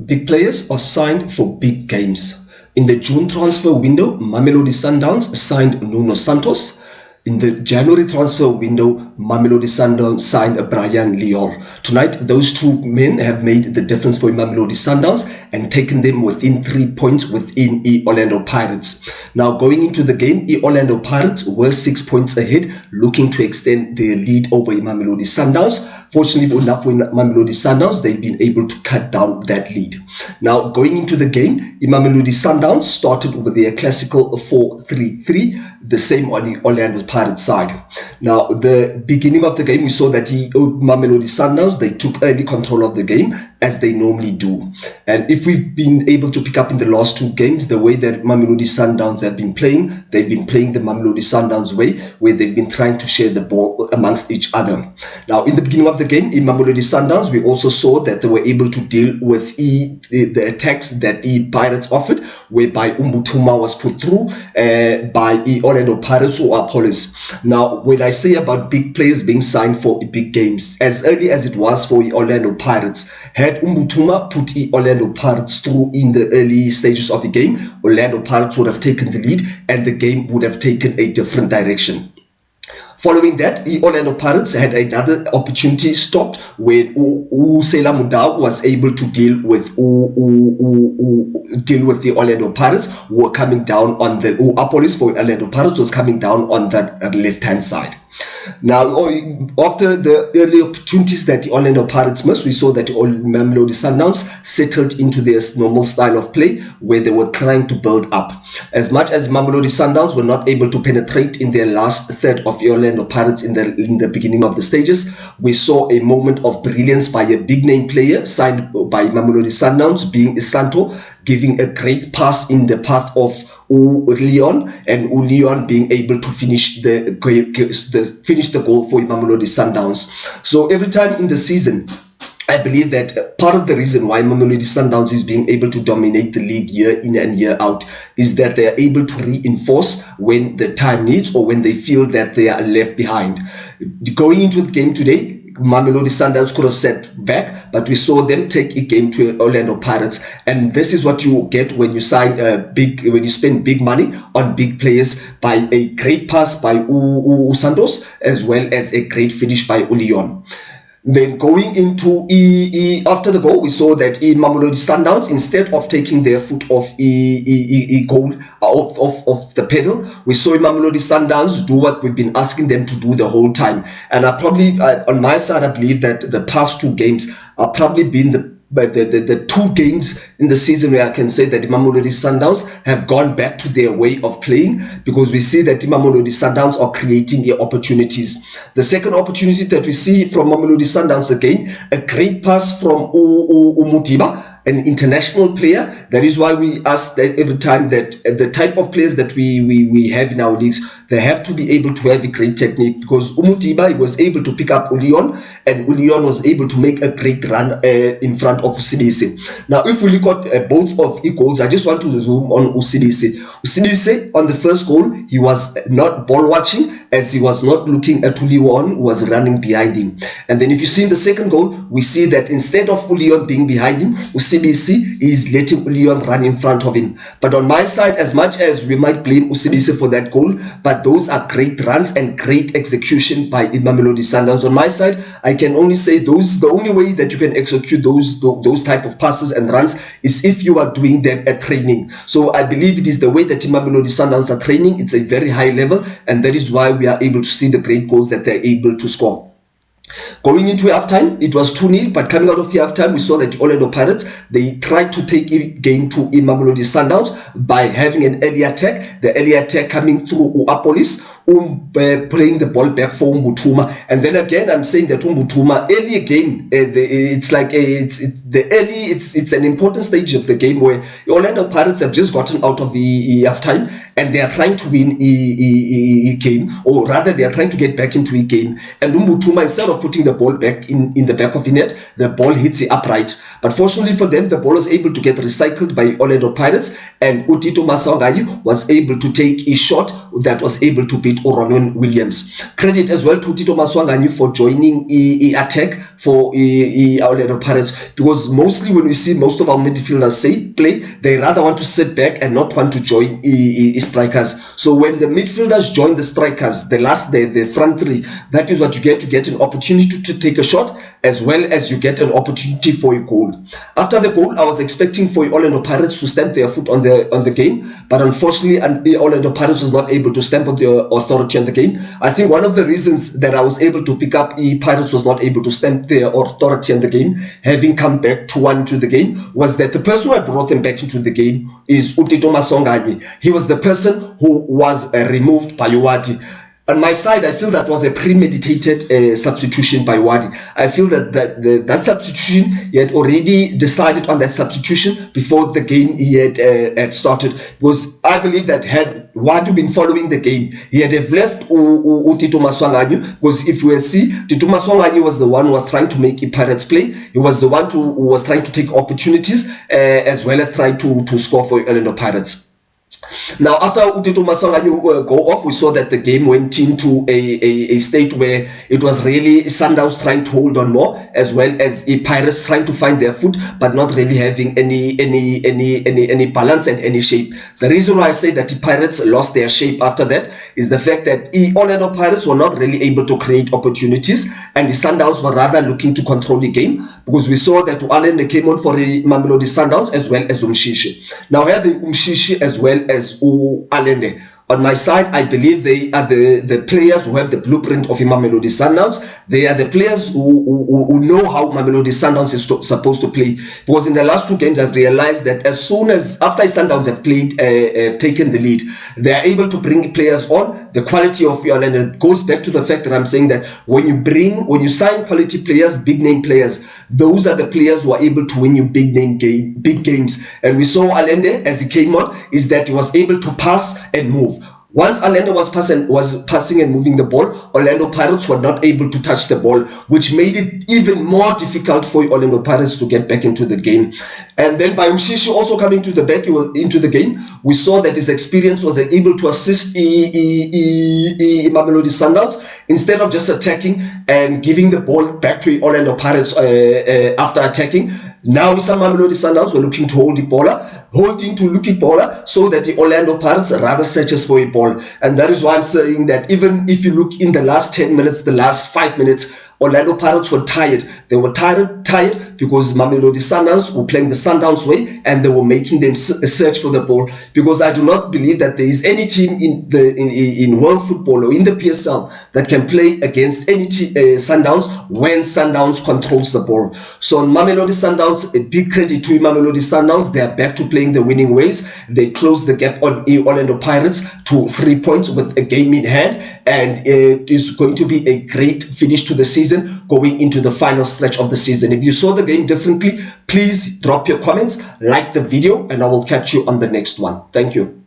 Big players are signed for big games. In the June transfer window, Mamelodi Sundowns signed Nuno Santos. In the January transfer window, Mamelodi Sundowns signed Brian Lior. Tonight, those two men have made the difference for Mamelodi Sundowns and taken them within 3 points within Orlando Pirates. Now, going into the game, Orlando Pirates were 6 points ahead, looking to extend their lead over Mamelodi Sundowns. Fortunately enough for Mamelodi Sundowns, they've been able to cut down that lead. Now, going into the game, Mamelodi Sundowns started with their classical 4-3-3, the same on the Orlando Pirates side. Now, the beginning of the game, we saw that Mamelodi Sundowns, they took early control of the game, as they normally do. And if we've been able to pick up in the last two games, the way that Mamelodi Sundowns have been playing, they've been playing the Mamelodi Sundowns way, where they've been trying to share the ball amongst each other. Now, in the beginning of the game, in Mamelodi Sundowns, we also saw that they were able to deal with the attacks that Pirates offered, whereby Umbuthuma was put through by Orlando Pirates or Apollos. Now, when I say about big players being signed for big games, as early as it was for Orlando Pirates, had Umbuthuma put Orlando Pirates through in the early stages of the game, Orlando Pirates would have taken the lead and the game would have taken a different direction. Following that, the Orlando Pirates had another opportunity stopped when Sela Mudau was able to deal with the Orlando Pirates, who were coming down on the Apollos for Orlando Pirates was coming down on that left-hand side. Now, after the early opportunities that the Orlando Pirates missed, we saw that Mamelodi Sundowns settled into their normal style of play, where they were trying to build up. As much as Mamelodi Sundowns were not able to penetrate in their last third of the Orlando Pirates in the beginning of the stages, we saw a moment of brilliance by a big-name player signed by Mamelodi Sundowns, being Isanto, giving a great pass in the path of Leon, and Leon being able to finish the goal for Mamelodi Sundowns. So every time in the season, I believe that part of the reason why Mamelodi Sundowns is being able to dominate the league year in and year out is that they are able to reinforce when the time needs or when they feel that they are left behind. Going into the game today, Mamelodi Sundowns could have set back, but we saw them take a game to Orlando Pirates, and this is what you get when you sign when you spend big money on big players, by a great pass by Santos as well as a great finish by Leon. Then going into after the goal, we saw that Mamelodi Sundowns, instead of taking their foot off goal off the pedal, we saw Mamelodi Sundowns do what we've been asking them to do the whole time. And on my side, I believe that the past two games are probably been the two games in the season where I can say that the Mamelodi Sundowns have gone back to their way of playing, because we see that the Mamelodi Sundowns are creating their opportunities. The second opportunity that we see from Mamelodi Sundowns, again, a great pass from Umutiba, an international player. That is why we ask that every time that the type of players that we have in our leagues, they have to be able to have a great technique, because Umutiba was able to pick up Leon, and Leon was able to make a great run in front of Usidise. Now, if we look at both of the goals, I just want to zoom on Usidise. Usidise, on the first goal, he was not ball watching, as he was not looking at Leon, who was running behind him. And then if you see in the second goal, we see that instead of Leon being behind him, Usidise is letting Leon run in front of him. But on my side, as much as we might blame Usidise for that goal, but those are great runs and great execution by Mamelodi Sundowns. On my side, I can only say the only way that you can execute those type of passes and runs is if you are doing them at training. So I believe it is the way that Mamelodi Sundowns are training. It's a very high level, and that is why we are able to see the great goals that they're able to score. Going into halftime, it was 2-0, but coming out of the halftime, we saw that the Orlando Pirates, they tried to take a game to Mamelodi Sundowns by having an early attack. The early attack coming through Apollos, playing the ball back for Umbuthuma. And then again, I'm saying that Umbuthuma early again, it's an important stage of the game where the Orlando Pirates have just gotten out of the halftime, and they are trying to win a game, or rather they are trying to get back into a game, and Umuthuma, instead of putting the ball back in the back of the net, the ball hits the upright. But fortunately for them, the ball was able to get recycled by Orlando Pirates, and Utito Masanganyi was able to take a shot that was able to beat Oronon Williams. Credit as well to Utito Masanganyi for joining a attack for Orlando Pirates, because mostly when we see most of our midfielders play, they rather want to sit back and not want to join strikers. So when the midfielders join the strikers, the front three, that is what you get to get an opportunity to take a shot, as well as you get an opportunity for a goal. After the goal, I was expecting for Orlando Pirates to stamp their foot on the game, but unfortunately, Orlando Pirates was not able to stamp on their authority on the game. I think one of the reasons that I was able to pick up Pirates was not able to stamp their authority on the game, having come back 2-1 to the game, was that the person who had brought them back into the game is Utito Masanganyi. He was the person who was removed by Wadi. On my side, I feel that was a premeditated substitution by Wadi. I feel that substitution, he had already decided on that substitution before the game he had started. Because I believe that had Wadi been following the game, he had have left Tito Masanganyi. Because if we see, Tito Masanganyi was the one who was trying to make a Pirates play. He was the one who was trying to take opportunities as well as trying to score for Orlando Pirates. Now, after Utito Masanganyi go off, we saw that the game went into a state where it was really Sundowns trying to hold on more, as well as Pirates trying to find their foot, but not really having any balance and any shape. The reason why I say that the Pirates lost their shape after that is the fact that Orlando Pirates were not really able to create opportunities, and the Sundowns were rather looking to control the game, because we saw that Allende came on for the Mamelodi Sundowns as well as Umshishi. Now, having Umshishi as well as Allende, on my side, I believe they are the players who have the blueprint of Mamelodi Sundowns. They are the players who know how Mamelodi Sundowns is supposed to play. Because in the last two games, I've realized that as soon as after Sundowns have played, taken the lead, they are able to bring players on. The quality of your and it goes back to the fact that I'm saying that when you sign quality players, big name players, those are the players who are able to win you big games. And we saw Allende as he came on, is that he was able to pass and move. Once Orlando was passing and moving the ball, Orlando Pirates were not able to touch the ball, which made it even more difficult for Orlando Pirates to get back into the game. And then by Umshishi also coming into the game, we saw that his experience was able to assist Mamelodi Sundowns instead of just attacking and giving the ball back to Orlando Pirates after attacking. Now some Mamelodi Sundowns were looking to hold the baller, so that the Orlando Pirates rather searches for a ball. And that is why I'm saying that even if you look in the last 10 minutes, the last 5 minutes, Orlando Pirates were tired. They were tired because Mamelodi Sundowns were playing the Sundowns way, and they were making them search for the ball. Because I do not believe that there is any team in world football or in the PSL that can play against any Sundowns when Sundowns controls the ball. So on Mamelodi Sundowns, a big credit to Mamelodi Sundowns. They are back to playing the winning ways. They closed the gap on Orlando Pirates to 3 points with a game in hand, and it is going to be a great finish to the season, going into the final stretch of the season. If you saw the game differently, please drop your comments, like the video, and I will catch you on the next one. Thank you.